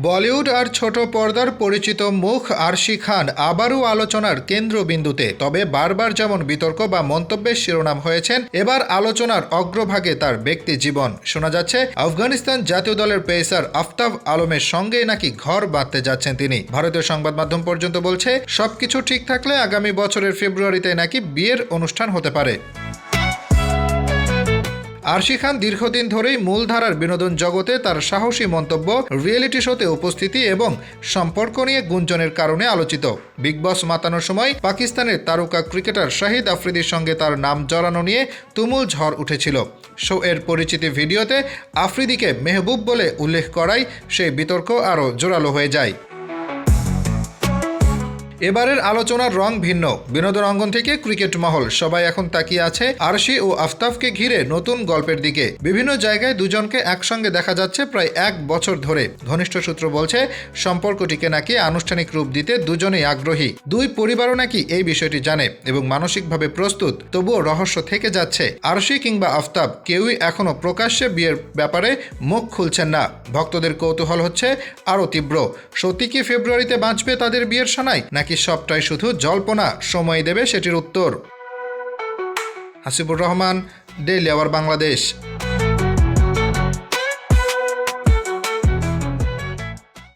বলিউড আর ছোট পর্দার পরিচিত মুখ আরশি খান আবারও আলোচনার কেন্দ্রবিন্দুতে। তবে বারবার যেমন বিতর্ক বা মন্তব্যের শিরোনাম হয়েছেন, এবার আলোচনার অগ্রভাগে তার ব্যক্তি জীবন। শোনা যাচ্ছে আফগানিস্তান জাতীয় দলের পেসার আফতাব আলমের সঙ্গে নাকি ঘর বাঁধতে যাচ্ছেন তিনি। ভারতীয় সংবাদ মাধ্যম পর্যন্ত বলছে, সবকিছু ঠিক থাকলে আগামী বছরের ফেব্রুয়ারিতে নাকি বিয়ের অনুষ্ঠান হতে পারে। আরশি খান দীর্ঘদিন ধরেই মূলধারার বিনোদন জগতে তার সাহসী মন্তব্য, রিয়েলিটি শোতে উপস্থিতি এবং সম্পর্ক নিয়ে গুঞ্জনের কারণে আলোচিত। বিগ বস মাতানোর সময় পাকিস্তানের তারকা ক্রিকেটার শাহিদ আফ্রিদির সঙ্গে তার নাম জড়ানো নিয়ে তুমুল ঝড় উঠেছিল। শো এর পরিচিতি ভিডিওতে আফ্রিদিকে মেহবুব বলে উল্লেখ করায় সেই বিতর্ক আরও জোরালো হয়ে যায়। এবারের আলোচনার রং ভিন্ন। বিনোদন অঙ্গন থেকে ক্রিকেট মহল সবাই এখন তাকিয়ে আছে আরশি ও আফতাবকে ঘিরে নতুন গল্পের দিকে। বিভিন্ন জায়গায় দুজনকে একসঙ্গে দেখা যাচ্ছে প্রায় 1 বছর ধরে। ঘনিষ্ঠ সূত্র বলছে, সম্পর্কটিকে নাকি আনুষ্ঠানিক রূপ দিতে দুজনেই আগ্রহী। দুই পরিবারও নাকি এই বিষয়টি জানে এবং মানসিকভাবে প্রস্তুত। তবুও রহস্য থেকে যাচ্ছে, আরশি কিংবা আফতাব কেউই এখনো প্রকাশ্যে বিয়ের ব্যাপারে মুখ খুলছেন না। ভক্তদের কৌতূহল হচ্ছে আরও তীব্র। সত্যি কি ফেব্রুয়ারিতে বাঁচবে তাদের বিয়ের সানাই, নাকি সবটাই শুধু জল্পনা? সময় দেবে সেটির উত্তর। Hasibur Rahman, daily our Bangladesh.